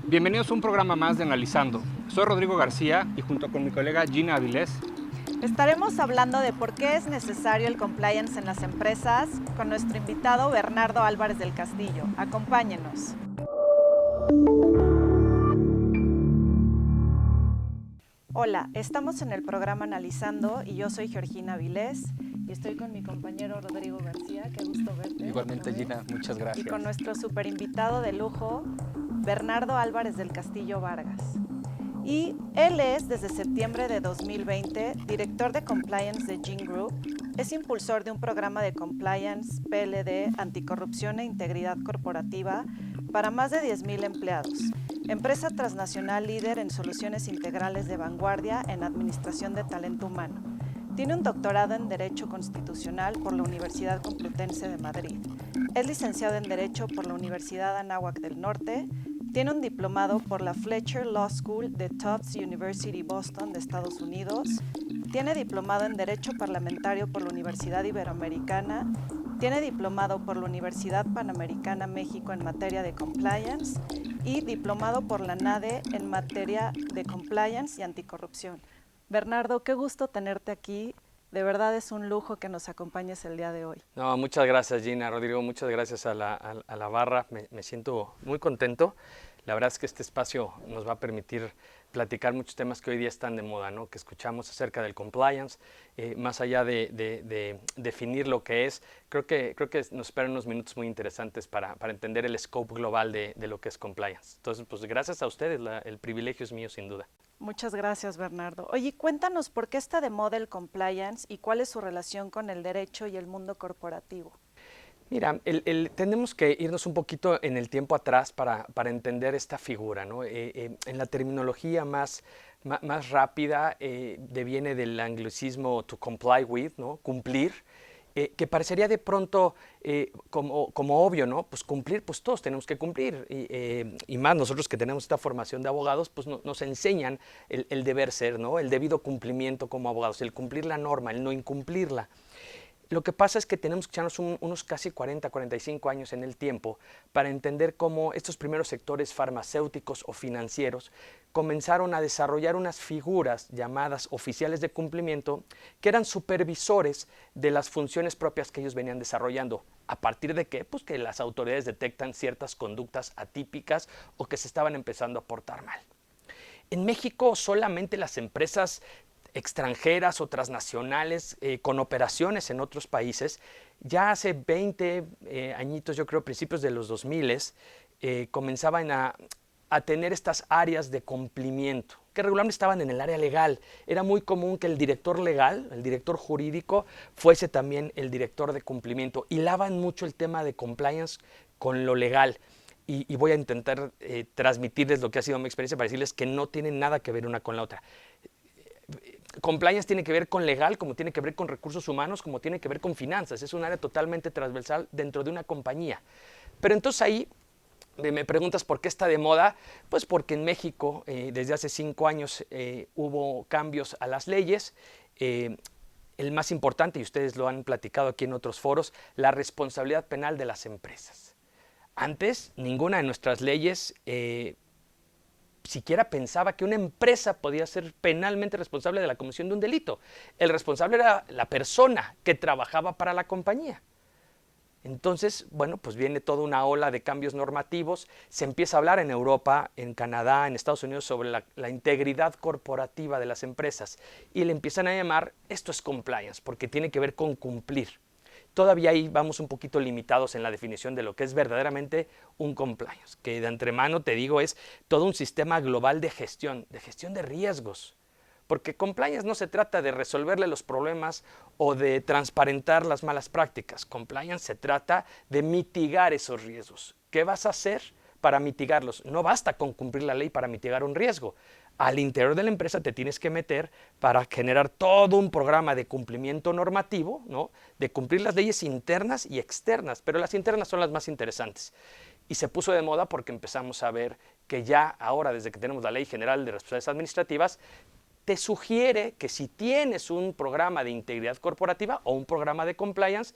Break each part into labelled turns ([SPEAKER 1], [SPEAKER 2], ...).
[SPEAKER 1] Bienvenidos a un programa más de Analizando. Soy Rodrigo García y junto con mi colega Gina Avilés
[SPEAKER 2] estaremos hablando de por qué es necesario el compliance en las empresas con nuestro invitado Bernardo Álvarez del Castillo. Acompáñenos. Hola, estamos en el programa Analizando y yo soy Georgina Avilés y estoy con mi compañero Rodrigo García. Qué gusto verte.
[SPEAKER 1] Igualmente, Gina, muchas gracias.
[SPEAKER 2] Y con nuestro super invitado de lujo, Bernardo Álvarez del Castillo Vargas. Y él es, desde septiembre de 2020, director de Compliance de Gin Group. Es impulsor de un programa de Compliance PLD, Anticorrupción e Integridad Corporativa para más de 10,000 empleados. Empresa transnacional líder en soluciones integrales de vanguardia en administración de talento humano. Tiene un doctorado en Derecho Constitucional por la Universidad Complutense de Madrid. Es licenciado en Derecho por la Universidad Anáhuac del Norte. Tiene un diplomado por la Fletcher Law School de Tufts University Boston de Estados Unidos. Tiene diplomado en Derecho Parlamentario por la Universidad Iberoamericana. Tiene diplomado por la Universidad Panamericana México en materia de compliance y diplomado por la NADE en materia de compliance y anticorrupción. Bernardo, qué gusto tenerte aquí. De verdad es un lujo que nos acompañes el día de hoy.
[SPEAKER 3] No, muchas gracias, Gina. Rodrigo, muchas gracias a la barra. Me siento muy contento. La verdad es que este espacio nos va a permitir platicar muchos temas que hoy día están de moda, ¿no? Que escuchamos acerca del compliance, más allá de definir lo que es. Creo que nos esperan unos minutos muy interesantes para entender el scope global de lo que es compliance. Entonces, pues gracias a ustedes, el privilegio es mío, sin duda.
[SPEAKER 2] Muchas gracias, Bernardo. Oye, cuéntanos por qué está de moda el compliance y cuál es su relación con el derecho y el mundo corporativo.
[SPEAKER 3] Mira, tenemos que irnos un poquito en el tiempo atrás para entender esta figura, ¿no? En la terminología más rápida deviene del anglicismo to comply with, ¿no? Cumplir, que parecería de pronto como obvio, ¿no? Pues cumplir, pues todos tenemos que cumplir. Y más nosotros que tenemos esta formación de abogados, pues nos enseñan el deber ser, ¿no? El debido cumplimiento como abogados, el cumplir la norma, el no incumplirla. Lo que pasa es que tenemos que echarnos unos casi 40, 45 años en el tiempo para entender cómo estos primeros sectores farmacéuticos o financieros comenzaron a desarrollar unas figuras llamadas oficiales de cumplimiento que eran supervisores de las funciones propias que ellos venían desarrollando. ¿A partir de qué? Pues que las autoridades detectan ciertas conductas atípicas o que se estaban empezando a portar mal. En México solamente las empresas extranjeras o transnacionales con operaciones en otros países, ya hace 20 añitos, yo creo, principios de los 2000, comenzaban a tener estas áreas de cumplimiento, que regularmente estaban en el área legal. Era muy común que el director legal, el director jurídico, fuese también el director de cumplimiento. Hilaban mucho el tema de compliance con lo legal. Y voy a intentar transmitirles lo que ha sido mi experiencia para decirles que no tienen nada que ver una con la otra. Compliance tiene que ver con legal, como tiene que ver con recursos humanos, como tiene que ver con finanzas. Es un área totalmente transversal dentro de una compañía. Pero entonces ahí me preguntas por qué está de moda. Pues porque en México desde hace 5 años hubo cambios a las leyes. El más importante, y ustedes lo han platicado aquí en otros foros, la responsabilidad penal de las empresas. Antes, ninguna de nuestras leyes siquiera pensaba que una empresa podía ser penalmente responsable de la comisión de un delito. El responsable era la persona que trabajaba para la compañía. Entonces, bueno, pues viene toda una ola de cambios normativos, se empieza a hablar en Europa, en Canadá, en Estados Unidos sobre la integridad corporativa de las empresas y le empiezan a llamar, esto es compliance, porque tiene que ver con cumplir. Todavía ahí vamos un poquito limitados en la definición de lo que es verdaderamente un compliance, que de antemano te digo es todo un sistema global de gestión de riesgos. Porque compliance no se trata de resolverle los problemas o de transparentar las malas prácticas. Compliance se trata de mitigar esos riesgos. ¿Qué vas a hacer para mitigarlos? No basta con cumplir la ley para mitigar un riesgo. Al interior de la empresa te tienes que meter para generar todo un programa de cumplimiento normativo, ¿no? De cumplir las leyes internas y externas, pero las internas son las más interesantes. Y se puso de moda porque empezamos a ver que ya ahora, desde que tenemos la Ley General de Responsabilidades Administrativas, te sugiere que si tienes un programa de integridad corporativa o un programa de compliance,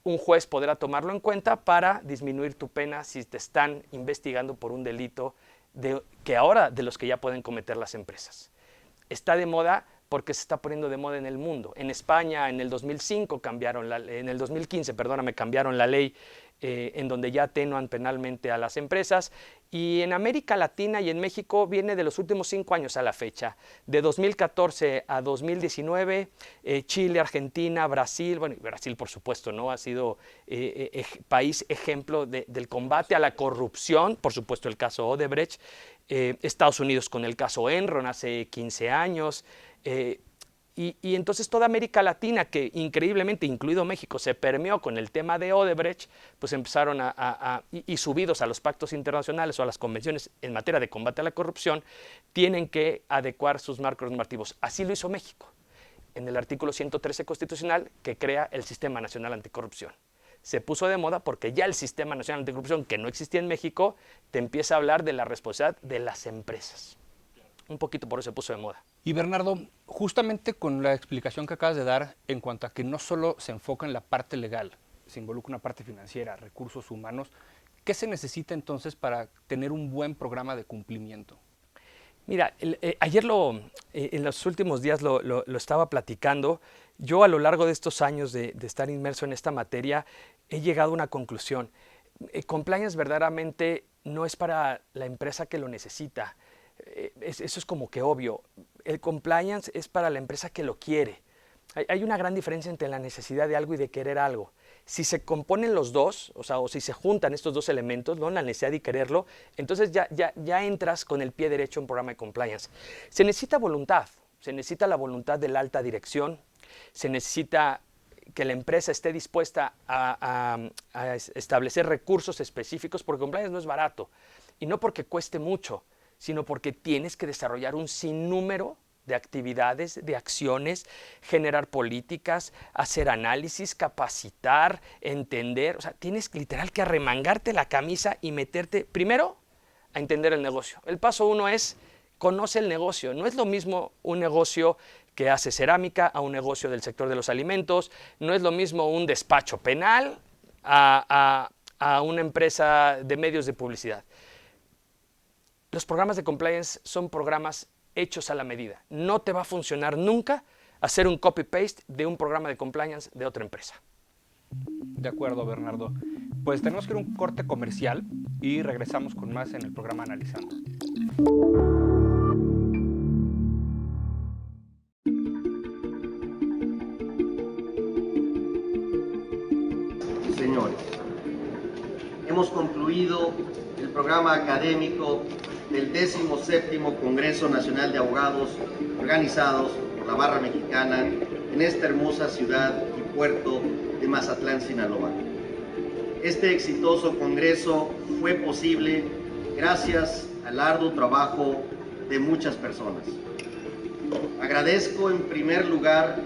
[SPEAKER 3] un juez podrá tomarlo en cuenta para disminuir tu pena si te están investigando por un delito de los que ya pueden cometer las empresas. Está de moda porque se está poniendo de moda en el mundo. En España en el 2015, cambiaron la ley en donde ya atenuan penalmente a las empresas, y en América Latina y en México viene de los últimos 5 años a la fecha. De 2014 a 2019, Chile, Argentina, Brasil, bueno, Brasil por supuesto, ¿no? Ha sido país ejemplo del combate a la corrupción, por supuesto el caso Odebrecht, Estados Unidos con el caso Enron hace 15 años, y entonces toda América Latina, que increíblemente, incluido México, se permeó con el tema de Odebrecht, pues empezaron y subidos a los pactos internacionales o a las convenciones en materia de combate a la corrupción, tienen que adecuar sus marcos normativos. Así lo hizo México, en el artículo 113 constitucional, que crea el Sistema Nacional Anticorrupción. Se puso de moda porque ya el Sistema Nacional Anticorrupción, que no existía en México, te empieza a hablar de la responsabilidad de las empresas. Un poquito por eso se puso de moda.
[SPEAKER 1] Y Bernardo, justamente con la explicación que acabas de dar en cuanto a que no solo se enfoca en la parte legal, se involucra una parte financiera, recursos humanos, ¿qué se necesita entonces para tener un buen programa de cumplimiento?
[SPEAKER 3] Mira, ayer en los últimos días lo estaba platicando. Yo a lo largo de estos años de estar inmerso en esta materia he llegado a una conclusión. Compliance verdaderamente no es para la empresa que lo necesita. Eso es como que obvio. El compliance es para la empresa que lo quiere. Hay una gran diferencia entre la necesidad de algo y de querer algo. Si se componen los dos, o si se juntan estos dos elementos, ¿no? La necesidad y quererlo, entonces ya entras con el pie derecho en un programa de compliance. Se necesita voluntad, se necesita la voluntad de la alta dirección, se necesita que la empresa esté dispuesta a establecer recursos específicos, porque compliance no es barato, y no porque cueste mucho, sino porque tienes que desarrollar un sinnúmero de actividades, de acciones, generar políticas, hacer análisis, capacitar, entender. O sea, tienes literal que arremangarte la camisa y meterte primero a entender el negocio. El paso 1 es conoce el negocio. No es lo mismo un negocio que hace cerámica a un negocio del sector de los alimentos. No es lo mismo un despacho penal a una empresa de medios de publicidad. Los programas de compliance son programas hechos a la medida. No te va a funcionar nunca hacer un copy-paste de un programa de compliance de otra empresa.
[SPEAKER 1] De acuerdo, Bernardo. Pues tenemos que ir a un corte comercial y regresamos con más en el programa Analizando.
[SPEAKER 4] Señores, hemos concluido el programa académico del 17º Congreso Nacional de Abogados organizados por la Barra Mexicana en esta hermosa ciudad y puerto de Mazatlán, Sinaloa. Este exitoso congreso fue posible gracias al arduo trabajo de muchas personas. Agradezco en primer lugar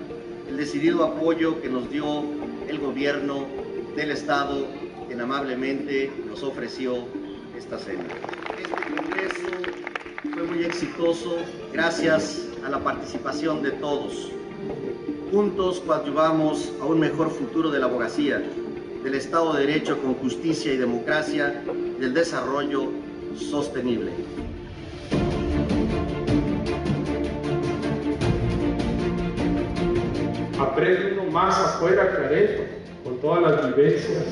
[SPEAKER 4] el decidido apoyo que nos dio el gobierno del Estado, quien amablemente nos ofreció esta cena. Este congreso fue muy exitoso gracias a la participación de todos. Juntos coadyuvamos a un mejor futuro de la abogacía, del Estado de Derecho con justicia y democracia, del desarrollo sostenible.
[SPEAKER 5] Aprende uno más afuera que adentro, con todas las vivencias.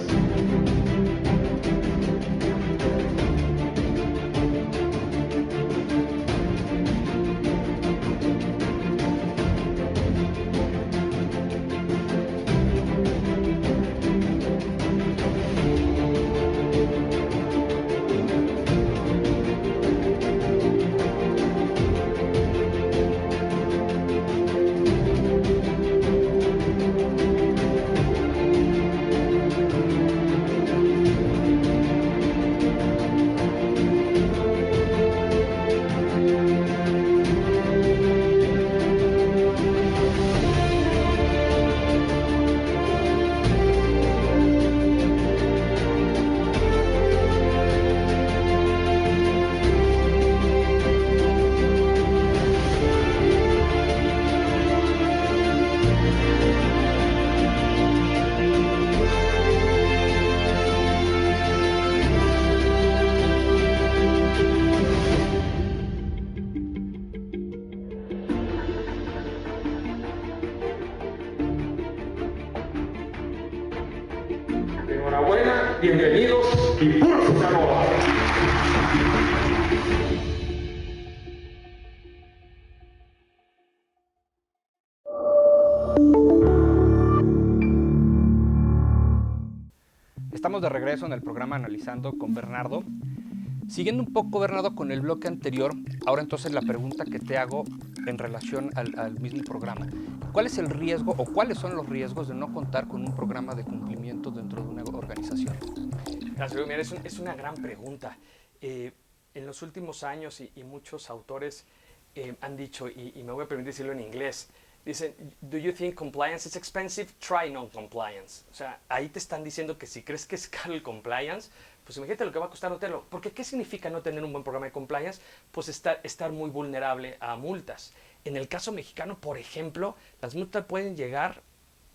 [SPEAKER 5] bienvenidos y puro sabor.
[SPEAKER 1] Estamos de regreso en el programa Analizando con Bernardo. Siguiendo un poco, Bernardo, con el bloque anterior, ahora entonces la pregunta que te hago en relación al mismo programa. ¿Cuál es el riesgo o cuáles son los riesgos de no contar con un programa de cumplimiento dentro de una organización?
[SPEAKER 3] Gracias, mira, es una gran pregunta. En los últimos años y muchos autores han dicho, y me voy a permitir decirlo en inglés, dicen, do you think compliance is expensive? Try non-compliance. O sea, ahí te están diciendo que si crees que es caro el compliance, pues imagínate lo que va a costar no tenerlo. Porque ¿qué significa no tener un buen programa de compliance? Pues estar muy vulnerable a multas. En el caso mexicano, por ejemplo, las multas pueden llegar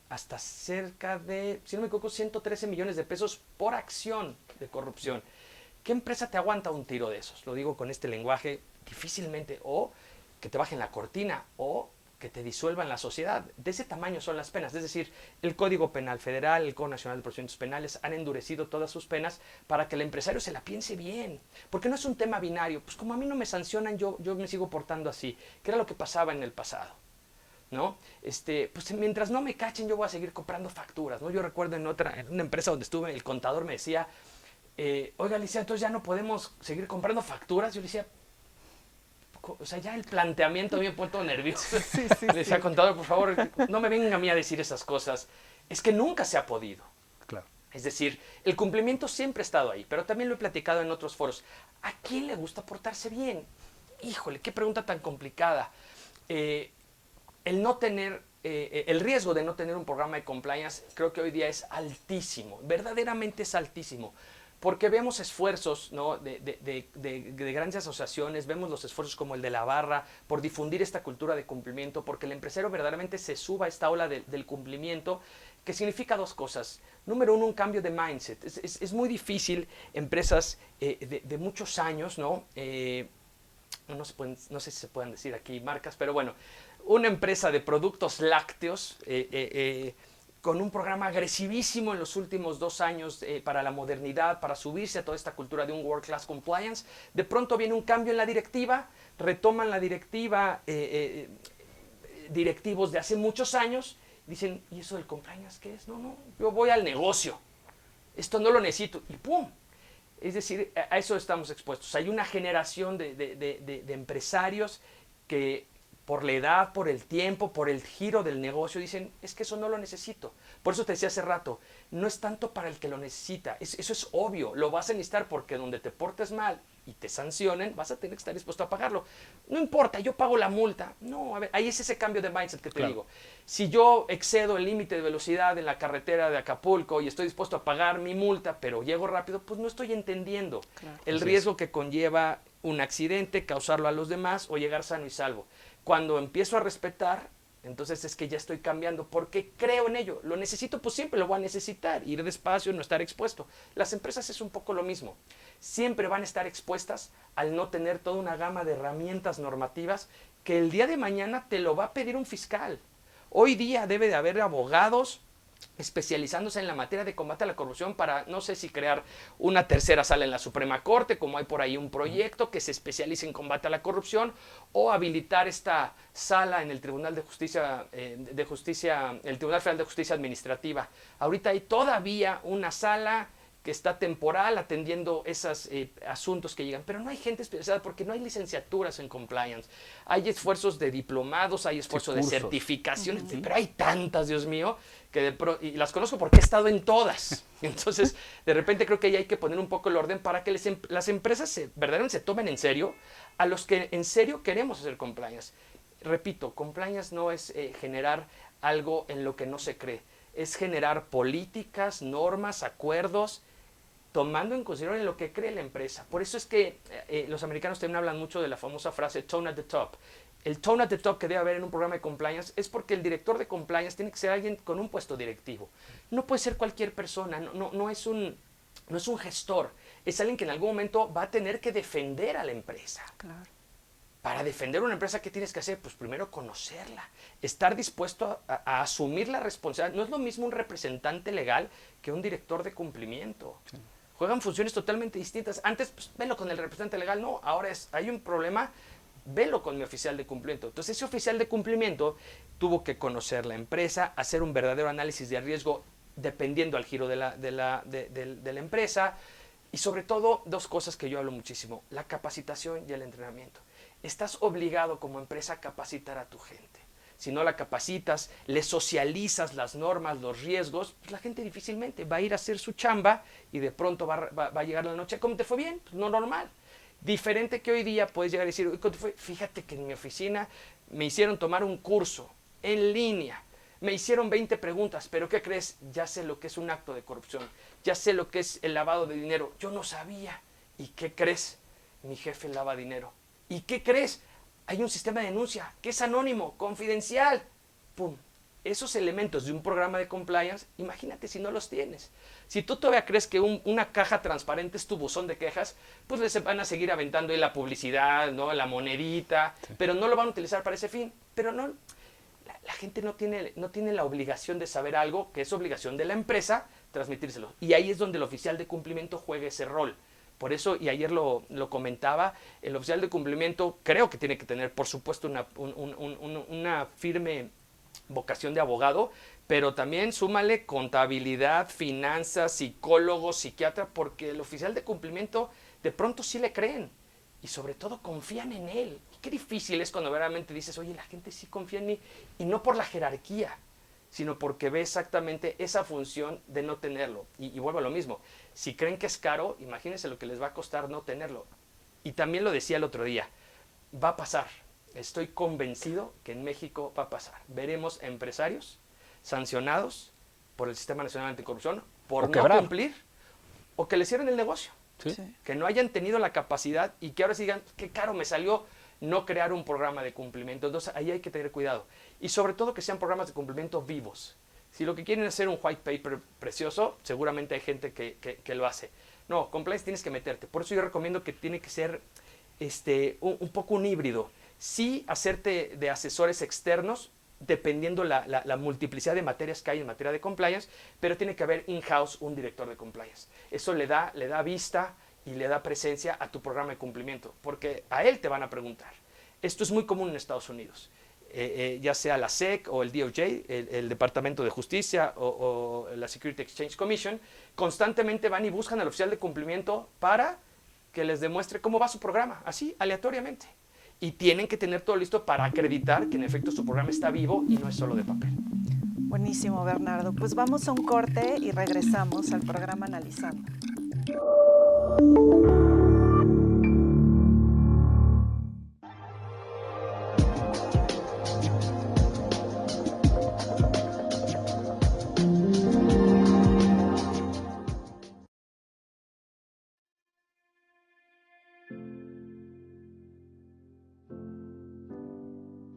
[SPEAKER 3] hasta cerca de, si no me equivoco, 113 millones de pesos por acción de corrupción. ¿Qué empresa te aguanta un tiro de esos? Lo digo con este lenguaje, difícilmente. O que te bajen la cortina, o que te disuelvan la sociedad. De ese tamaño son las penas. Es decir, el Código Penal Federal, el Código Nacional de Procedimientos Penales han endurecido todas sus penas para que el empresario se la piense bien. Porque no es un tema binario. Pues como a mí no me sancionan, yo me sigo portando así. Que era lo que pasaba en el pasado, ¿no? Pues mientras no me cachen, yo voy a seguir comprando facturas, ¿no? Yo recuerdo en una empresa donde estuve, el contador me decía, oiga, Alicia, entonces ya no podemos seguir comprando facturas. Yo le decía, o sea, ya el planteamiento me ha puesto nervioso. Le decía, contador, por favor, no me venga a mí a decir esas cosas. Es que nunca se ha podido.
[SPEAKER 1] Claro.
[SPEAKER 3] Es decir, el cumplimiento siempre ha estado ahí, pero también lo he platicado en otros foros. ¿A quién le gusta portarse bien? Híjole, qué pregunta tan complicada. El riesgo de no tener un programa de compliance creo que hoy día es altísimo, verdaderamente es altísimo. Porque vemos esfuerzos, ¿no?, de grandes asociaciones, vemos los esfuerzos como el de la Barra por difundir esta cultura de cumplimiento, porque el empresario verdaderamente se suba a esta ola del cumplimiento, que significa dos cosas. Número uno, un cambio de mindset. Es muy difícil, empresas de muchos años, ¿no? No sé si se pueden decir aquí marcas, pero bueno, una empresa de productos lácteos, con un programa agresivísimo en los últimos 2 años para la modernidad, para subirse a toda esta cultura de un World Class Compliance. De pronto viene un cambio en la directiva, retoman la directiva, directivos de hace muchos años, dicen, ¿y eso del compliance qué es? No, yo voy al negocio, esto no lo necesito, y ¡pum! Es decir, a eso estamos expuestos. Hay una generación de empresarios que por la edad, por el tiempo, por el giro del negocio, dicen, es que eso no lo necesito. Por eso te decía hace rato, no es tanto para el que lo necesita, eso es obvio, lo vas a necesitar porque donde te portes mal y te sancionen, vas a tener que estar dispuesto a pagarlo. No importa, yo pago la multa. No, a ver, ahí es ese cambio de mindset que te digo. Si yo excedo el límite de velocidad en la carretera de Acapulco y estoy dispuesto a pagar mi multa, pero llego rápido, pues no estoy entendiendo el riesgo que conlleva un accidente, causarlo a los demás o llegar sano y salvo. Cuando empiezo a respetar, entonces es que ya estoy cambiando porque creo en ello. Lo necesito, pues siempre lo voy a necesitar. Ir despacio, no estar expuesto. Las empresas es un poco lo mismo. Siempre van a estar expuestas al no tener toda una gama de herramientas normativas que el día de mañana te lo va a pedir un fiscal. Hoy día debe de haber abogados especializándose en la materia de combate a la corrupción para, no sé si crear una tercera sala en la Suprema Corte, como hay por ahí un proyecto que se especialice en combate a la corrupción, o habilitar esta sala en el Tribunal de Justicia, el Tribunal Federal de Justicia Administrativa. Ahorita hay todavía una sala que está temporal atendiendo esos asuntos que llegan, pero no hay gente especializada porque no hay licenciaturas en compliance. Hay esfuerzos de diplomados, hay esfuerzos de certificaciones, pero hay tantas, Dios mío, y las conozco porque he estado en todas. Entonces, de repente creo que ahí hay que poner un poco el orden para que las empresas verdaderamente se tomen en serio a los que en serio queremos hacer compliance. Repito, compliance no es generar algo en lo que no se cree, es generar políticas, normas, acuerdos, tomando en consideración lo que cree la empresa. Por eso es que los americanos también hablan mucho de la famosa frase tone at the top. El tone at the top que debe haber en un programa de compliance es porque el director de compliance tiene que ser alguien con un puesto directivo. No puede ser cualquier persona, no es un gestor, es alguien que en algún momento va a tener que defender a la empresa.
[SPEAKER 2] Claro.
[SPEAKER 3] Para defender una empresa, ¿qué tienes que hacer? Pues primero conocerla, estar dispuesto a asumir la responsabilidad. No es lo mismo un representante legal que un director de cumplimiento. Sí. Juegan funciones totalmente distintas. Antes, pues, velo con el representante legal. No, ahora hay un problema, velo con mi oficial de cumplimiento. Entonces, ese oficial de cumplimiento tuvo que conocer la empresa, hacer un verdadero análisis de riesgo dependiendo al giro de la empresa. Y sobre todo, dos cosas que yo hablo muchísimo, la capacitación y el entrenamiento. Estás obligado como empresa a capacitar a tu gente. Si no la capacitas, le socializas las normas, los riesgos, pues la gente difícilmente va a ir a hacer su chamba y de pronto va a llegar la noche. ¿Cómo te fue bien? Pues no normal. Diferente que hoy día puedes llegar y decir, ¿cómo te fue? Fíjate que en mi oficina me hicieron tomar un curso en línea. Me hicieron 20 preguntas, pero ¿qué crees? Ya sé lo que es un acto de corrupción. Ya sé lo que es el lavado de dinero. Yo no sabía. ¿Y qué crees? Mi jefe lava dinero. ¿Y qué crees? Hay un sistema de denuncia que es anónimo, confidencial. ¡Pum! Esos elementos de un programa de compliance, imagínate si no los tienes. Si tú todavía crees que una caja transparente es tu buzón de quejas, pues les van a seguir aventando ahí la publicidad, ¿no? La monedita, sí. Pero no lo van a utilizar para ese fin. Pero no, la gente no tiene la obligación de saber algo que es obligación de la empresa transmitírselo. Y ahí es donde el oficial de cumplimiento juega ese rol. Por eso, y ayer lo comentaba, el oficial de cumplimiento creo que tiene que tener, por supuesto, una firme vocación de abogado, pero también súmale contabilidad, finanzas, psicólogo, psiquiatra, porque el oficial de cumplimiento de pronto sí le creen y sobre todo confían en él. Y qué difícil es cuando verdaderamente dices, oye, la gente sí confía en mí, y no por la jerarquía, sino porque ve exactamente esa función de no tenerlo. Y vuelvo a lo mismo, si creen que es caro, imagínense lo que les va a costar no tenerlo. Y también lo decía el otro día, va a pasar, estoy convencido que en México va a pasar. Veremos empresarios sancionados por el Sistema Nacional Anticorrupción por no cumplir o que les cierren el negocio. ¿Sí? Que no hayan tenido la capacidad y que ahora sí digan, qué caro me salió no crear un programa de cumplimiento. Entonces ahí hay que tener cuidado. Y sobre todo que sean programas de cumplimiento vivos. Si lo que quieren es hacer un white paper precioso, seguramente hay gente que lo hace. No, compliance tienes que meterte. Por eso yo recomiendo que tiene que ser un poco un híbrido. Sí hacerte de asesores externos, dependiendo la multiplicidad de materias que hay en materia de compliance, pero tiene que haber in-house un director de compliance. Eso le da vista y le da presencia a tu programa de cumplimiento, porque a él te van a preguntar. Esto es muy común en Estados Unidos, ya sea la SEC o el DOJ, el Departamento de Justicia o la Security Exchange Commission, constantemente van y buscan al oficial de cumplimiento para que les demuestre cómo va su programa, así, aleatoriamente. Y tienen que tener todo listo para acreditar que en efecto su programa está vivo y no es solo de papel.
[SPEAKER 2] Buenísimo, Bernardo. Pues vamos a un corte y regresamos al programa Analizando.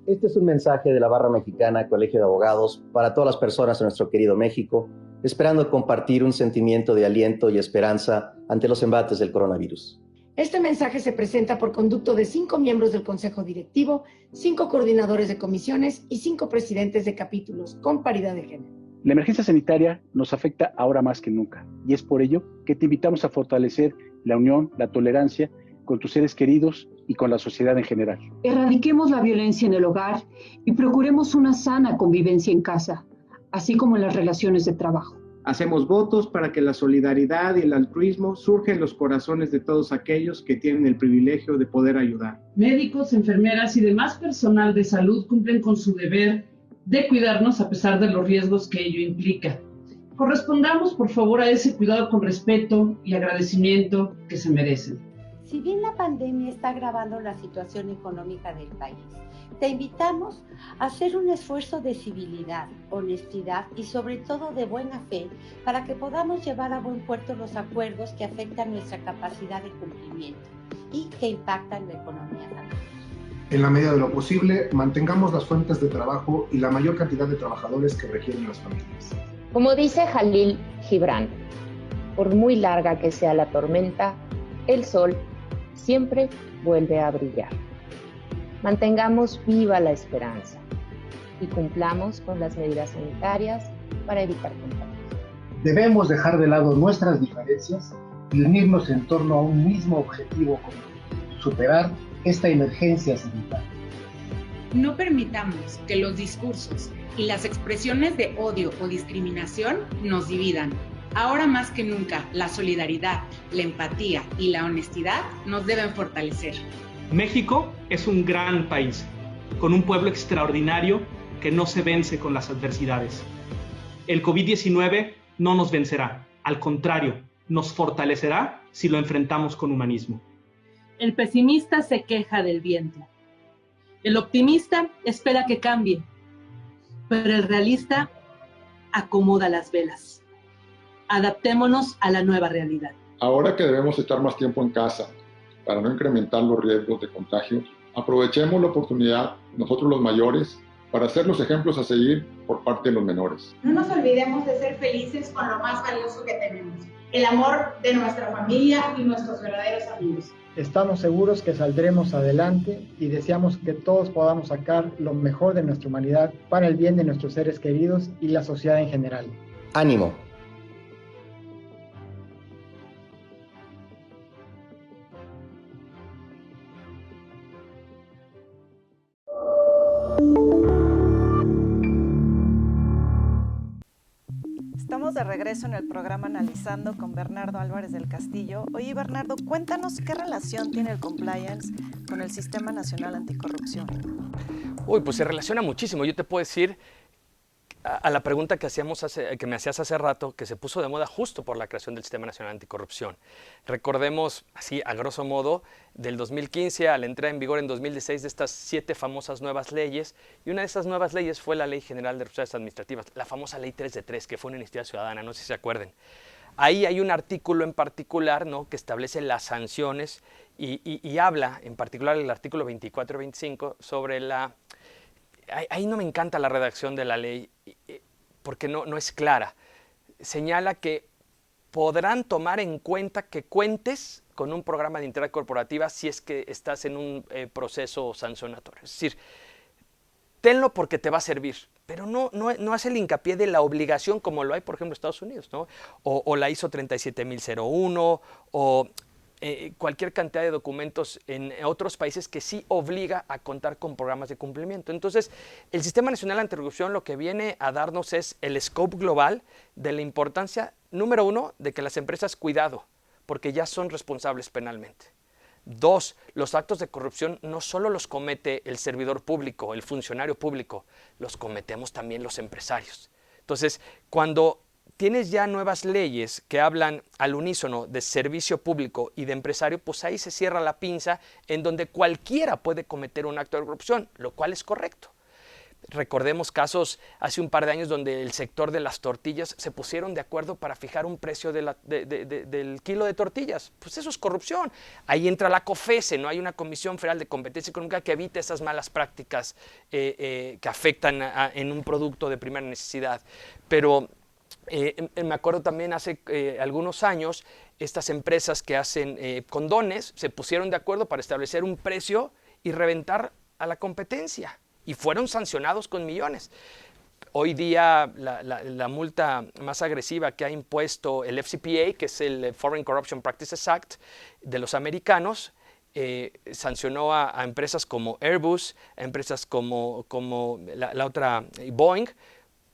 [SPEAKER 4] Este es un mensaje de la Barra Mexicana Colegio de Abogados para todas las personas de nuestro querido México, esperando compartir un sentimiento de aliento y esperanza ante los embates del coronavirus.
[SPEAKER 6] Este mensaje se presenta por conducto de 5 miembros del Consejo Directivo, 5 coordinadores de comisiones y 5 presidentes de capítulos, con paridad de género.
[SPEAKER 7] La emergencia sanitaria nos afecta ahora más que nunca, y es por ello que te invitamos a fortalecer la unión, la tolerancia con tus seres queridos y con la sociedad en general.
[SPEAKER 8] Erradiquemos la violencia en el hogar y procuremos una sana convivencia en casa, así como en las relaciones de trabajo.
[SPEAKER 9] Hacemos votos para que la solidaridad y el altruismo surjan en los corazones de todos aquellos que tienen el privilegio de poder ayudar.
[SPEAKER 10] Médicos, enfermeras y demás personal de salud cumplen con su deber de cuidarnos a pesar de los riesgos que ello implica. Correspondamos, por favor, a ese cuidado con respeto y agradecimiento que se merecen.
[SPEAKER 11] Si bien la pandemia está agravando la situación económica del país, te invitamos a hacer un esfuerzo de civilidad, honestidad y sobre todo de buena fe para que podamos llevar a buen puerto los acuerdos que afectan nuestra capacidad de cumplimiento y que impactan la economía familiar.
[SPEAKER 12] En la medida de lo posible, mantengamos las fuentes de trabajo y la mayor cantidad de trabajadores que requieren las familias.
[SPEAKER 13] Como dice Jalil Gibran, por muy larga que sea la tormenta, el sol siempre vuelve a brillar. Mantengamos viva la esperanza y cumplamos con las medidas sanitarias para evitar contagios.
[SPEAKER 14] Debemos dejar de lado nuestras diferencias y unirnos en torno a un mismo objetivo común: superar esta emergencia sanitaria.
[SPEAKER 15] No permitamos que los discursos y las expresiones de odio o discriminación nos dividan. Ahora más que nunca, la solidaridad, la empatía y la honestidad nos deben fortalecer.
[SPEAKER 16] México es un gran país, con un pueblo extraordinario que no se vence con las adversidades. El COVID-19 no nos vencerá, al contrario, nos fortalecerá si lo enfrentamos con humanismo.
[SPEAKER 10] El pesimista se queja del viento. El optimista espera que cambie, pero el realista acomoda las velas. Adaptémonos a la nueva realidad.
[SPEAKER 17] Ahora que debemos estar más tiempo en casa para no incrementar los riesgos de contagio, aprovechemos la oportunidad, nosotros los mayores, para ser los ejemplos a seguir por parte de los menores.
[SPEAKER 18] No nos olvidemos de ser felices con lo más valioso que tenemos, el amor de nuestra familia y nuestros verdaderos amigos.
[SPEAKER 19] Estamos seguros que saldremos adelante y deseamos que todos podamos sacar lo mejor de nuestra humanidad para el bien de nuestros seres queridos y la sociedad en general.
[SPEAKER 4] Ánimo.
[SPEAKER 2] Estamos de regreso en el programa Analizando con Bernardo Álvarez del Castillo. Oye, Bernardo, cuéntanos qué relación tiene el compliance con el Sistema Nacional Anticorrupción.
[SPEAKER 3] Uy, pues se relaciona muchísimo. Yo te puedo decir a la pregunta que me hacías hace rato, que se puso de moda justo por la creación del Sistema Nacional Anticorrupción. Recordemos, así a grosso modo, del 2015 a la entrada en vigor en 2016 de estas 7 famosas nuevas leyes, y una de esas nuevas leyes fue la Ley General de Responsabilidades Administrativas, la famosa Ley 3 de 3, que fue una iniciativa ciudadana, no sé si se acuerden. Ahí hay un artículo en particular, ¿no?, que establece las sanciones y habla, en particular el artículo 24 y 25, sobre la... Ahí no me encanta la redacción de la ley porque no es clara. Señala que podrán tomar en cuenta que cuentes con un programa de integridad corporativa si es que estás en un proceso sancionatorio. Es decir, tenlo porque te va a servir, pero no hace el hincapié de la obligación como lo hay, por ejemplo, en Estados Unidos, ¿no? O la ISO 37001 o... cualquier cantidad de documentos en otros países que sí obliga a contar con programas de cumplimiento. Entonces, el Sistema Nacional Anticorrupción lo que viene a darnos es el scope global de la importancia, número 1, de que las empresas, cuidado, porque ya son responsables penalmente. 2, los actos de corrupción no solo los comete el servidor público, el funcionario público, los cometemos también los empresarios. Entonces, cuando tienes ya nuevas leyes que hablan al unísono de servicio público y de empresario, pues ahí se cierra la pinza en donde cualquiera puede cometer un acto de corrupción, lo cual es correcto. Recordemos casos hace un par de años donde el sector de las tortillas se pusieron de acuerdo para fijar un precio del kilo de tortillas. Pues eso es corrupción. Ahí entra la COFESE, ¿no? Hay una Comisión Federal de Competencia Económica que evita esas malas prácticas que afectan en un producto de primera necesidad. Pero me acuerdo también hace algunos años, estas empresas que hacen condones se pusieron de acuerdo para establecer un precio y reventar a la competencia. Y fueron sancionados con millones. Hoy día la multa más agresiva que ha impuesto el FCPA, que es el Foreign Corruption Practices Act de los americanos, sancionó a empresas como Airbus, a empresas como la otra Boeing,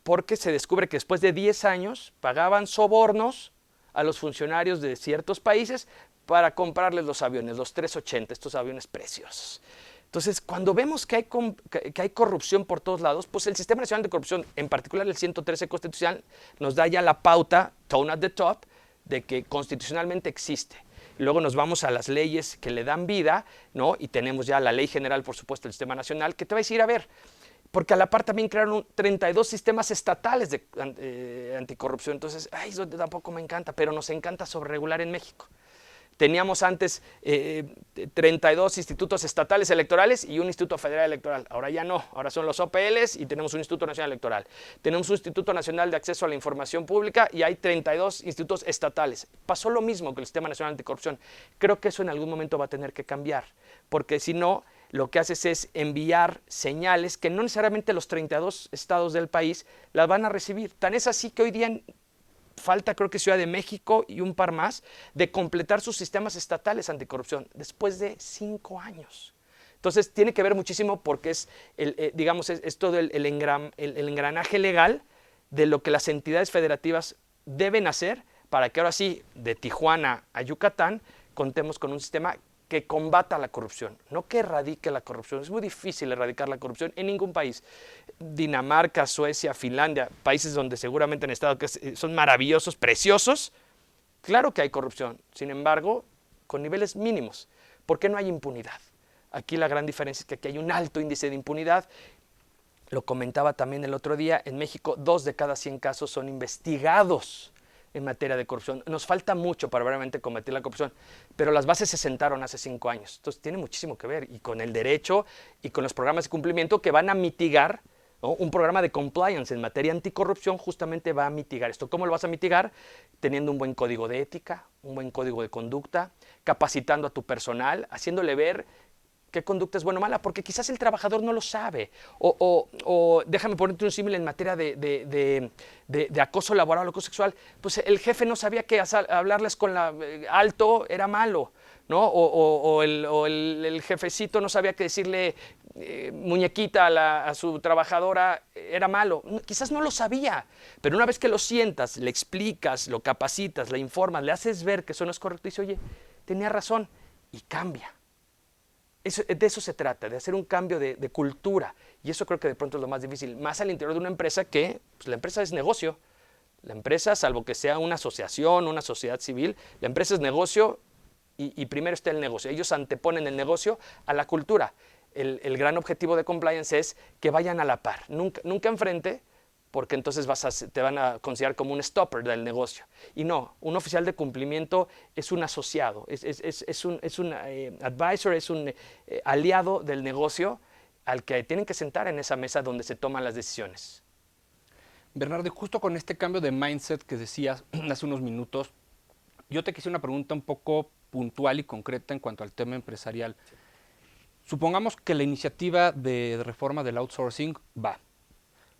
[SPEAKER 3] porque se descubre que después de 10 años pagaban sobornos a los funcionarios de ciertos países para comprarles los aviones, los 380, estos aviones preciosos. Entonces, cuando vemos que hay corrupción por todos lados, pues el Sistema Nacional de Corrupción, en particular el 113 constitucional, nos da ya la pauta, tone at the top, de que constitucionalmente existe. Y luego nos vamos a las leyes que le dan vida, ¿no? Y tenemos ya la Ley General, por supuesto, del Sistema Nacional, que te va a decir, a ver, porque a la par también crearon 32 sistemas estatales de anticorrupción. Entonces, eso tampoco me encanta, pero nos encanta sobreregular en México. Teníamos antes 32 institutos estatales electorales y un instituto federal electoral. Ahora ya no, ahora son los OPLs y tenemos un Instituto Nacional Electoral. Tenemos un Instituto Nacional de Acceso a la Información Pública y hay 32 institutos estatales. Pasó lo mismo con el Sistema Nacional Anticorrupción. Creo que eso en algún momento va a tener que cambiar, porque si no, lo que haces es enviar señales que no necesariamente los 32 estados del país las van a recibir. Tan es así que hoy día falta, creo que Ciudad de México y un par más, de completar sus sistemas estatales anticorrupción después de 5 años. Entonces tiene que ver muchísimo porque es, digamos, es todo el engranaje legal de lo que las entidades federativas deben hacer para que ahora sí, de Tijuana a Yucatán, contemos con un sistema que combata la corrupción, no que erradique la corrupción. Es muy difícil erradicar la corrupción en ningún país. Dinamarca, Suecia, Finlandia, países donde seguramente han estado, que son maravillosos, preciosos, claro que hay corrupción, sin embargo, con niveles mínimos. ¿Por qué no hay impunidad? Aquí la gran diferencia es que aquí hay un alto índice de impunidad. Lo comentaba también el otro día, en México 2 de cada 100 casos son investigados en materia de corrupción. Nos falta mucho para verdaderamente combatir la corrupción, pero las bases se sentaron hace 5 años. Entonces tiene muchísimo que ver y con el derecho y con los programas de cumplimiento que van a mitigar, ¿no? Un programa de compliance en materia anticorrupción justamente va a mitigar esto. ¿Cómo lo vas a mitigar? Teniendo un buen código de ética, un buen código de conducta, capacitando a tu personal, haciéndole ver qué conducta es buena o mala, porque quizás el trabajador no lo sabe. O déjame ponerte un símil en materia de acoso laboral o acoso sexual. Pues el jefe no sabía que hablarles con alto era malo, ¿no? O el jefecito no sabía que decirle muñequita a su trabajadora era malo. Quizás no lo sabía, pero una vez que lo sientas, le explicas, lo capacitas, le informas, le haces ver que eso no es correcto y dice, oye, tenía razón, y cambia. De eso se trata, de hacer un cambio de cultura, y eso creo que de pronto es lo más difícil, más al interior de una empresa que, pues la empresa es negocio. La empresa, salvo que sea una asociación, una sociedad civil, la empresa es negocio y primero está el negocio. Ellos anteponen el negocio a la cultura. El gran objetivo de compliance es que vayan a la par, nunca enfrente, porque entonces te van a considerar como un stopper del negocio. Y no, un oficial de cumplimiento es un asociado, es un advisor, es un aliado del negocio al que tienen que sentar en esa mesa donde se toman las decisiones.
[SPEAKER 1] Bernardo, justo con este cambio de mindset que decías hace unos minutos, yo te quise una pregunta un poco puntual y concreta en cuanto al tema empresarial. Supongamos que la iniciativa de reforma del outsourcing va.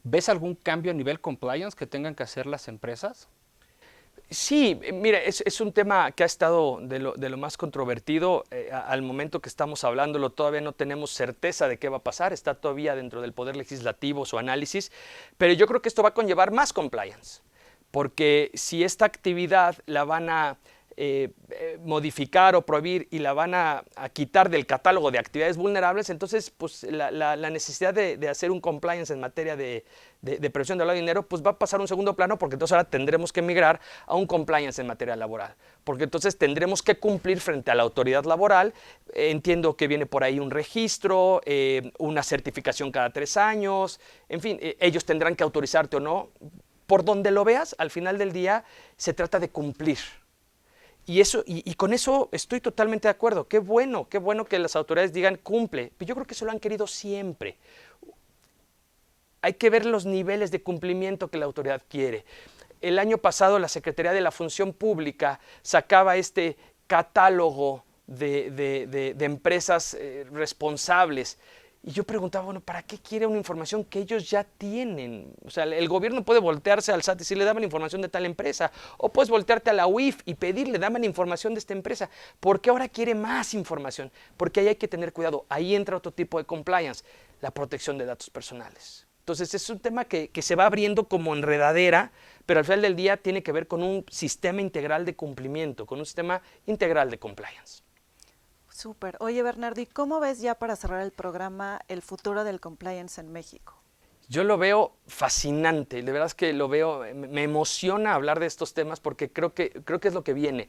[SPEAKER 1] ¿Ves algún cambio a nivel compliance que tengan que hacer las empresas?
[SPEAKER 3] Sí, mira, es un tema que ha estado de lo más controvertido. Al momento que estamos hablándolo todavía no tenemos certeza de qué va a pasar, está todavía dentro del Poder Legislativo su análisis, pero yo creo que esto va a conllevar más compliance, porque si esta actividad la van a modificar o prohibir y la van a quitar del catálogo de actividades vulnerables, entonces pues la necesidad de hacer un compliance en materia de prevención del lavado de dinero pues va a pasar a un segundo plano, porque entonces ahora tendremos que migrar a un compliance en materia laboral, porque entonces tendremos que cumplir frente a la autoridad laboral. Entiendo que viene por ahí un registro, una certificación cada 3 años, en fin, ellos tendrán que autorizarte o no. Por donde lo veas, al final del día se trata de cumplir. Y con eso estoy totalmente de acuerdo. Qué bueno que las autoridades digan cumple. Pero yo creo que eso lo han querido siempre. Hay que ver los niveles de cumplimiento que la autoridad quiere. El año pasado la Secretaría de la Función Pública sacaba este catálogo de empresas responsables. Y yo preguntaba, bueno, ¿para qué quiere una información que ellos ya tienen? O sea, el gobierno puede voltearse al SAT y decirle, dame la información de tal empresa. O puedes voltearte a la UIF y pedirle, dame la información de esta empresa. ¿Por qué ahora quiere más información? Porque ahí hay que tener cuidado. Ahí entra otro tipo de compliance, la protección de datos personales. Entonces, es un tema que se va abriendo como enredadera, pero al final del día tiene que ver con un sistema integral de cumplimiento, con un sistema integral de compliance.
[SPEAKER 2] Súper. Oye, Bernardo, ¿y cómo ves ya para cerrar el programa el futuro del compliance en México?
[SPEAKER 3] Yo lo veo fascinante, de verdad es que lo veo, me emociona hablar de estos temas porque creo que es lo que viene.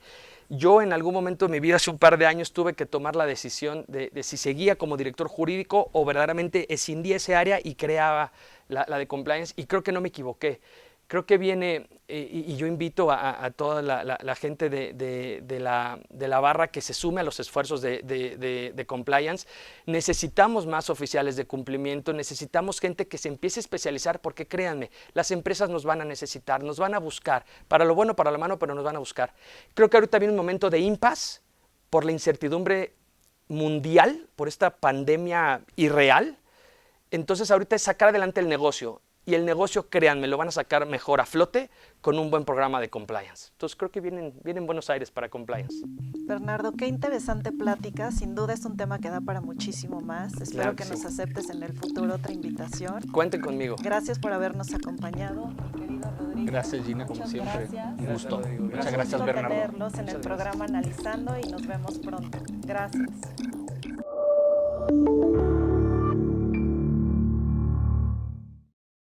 [SPEAKER 3] Yo en algún momento de mi vida, hace un par de años, tuve que tomar la decisión de si seguía como director jurídico o verdaderamente escindía ese área y creaba la de compliance, y creo que no me equivoqué. Creo que viene, y yo invito a toda la gente de la barra que se sume a los esfuerzos de compliance. Necesitamos más oficiales de cumplimiento, necesitamos gente que se empiece a especializar, porque créanme, las empresas nos van a necesitar, nos van a buscar, para lo bueno, para lo malo, pero nos van a buscar. Creo que ahorita viene un momento de impasse por la incertidumbre mundial por esta pandemia irreal. Entonces ahorita es sacar adelante el negocio. Y el negocio, créanme, lo van a sacar mejor a flote con un buen programa de compliance. Entonces creo que vienen buenos aires para compliance.
[SPEAKER 2] Bernardo, qué interesante plática. Sin duda es un tema que da para muchísimo más. Espero que nos aceptes en el futuro otra invitación.
[SPEAKER 3] Cuenten conmigo.
[SPEAKER 2] Gracias por habernos acompañado, mi querido Rodrigo.
[SPEAKER 1] Gracias, Gina, como
[SPEAKER 2] Muchas
[SPEAKER 1] siempre.
[SPEAKER 2] Gracias.
[SPEAKER 1] Un gusto.
[SPEAKER 3] Muchas
[SPEAKER 1] gracias, Bernardo.
[SPEAKER 2] Tenerlos en el programa Analizando y nos vemos pronto. Gracias.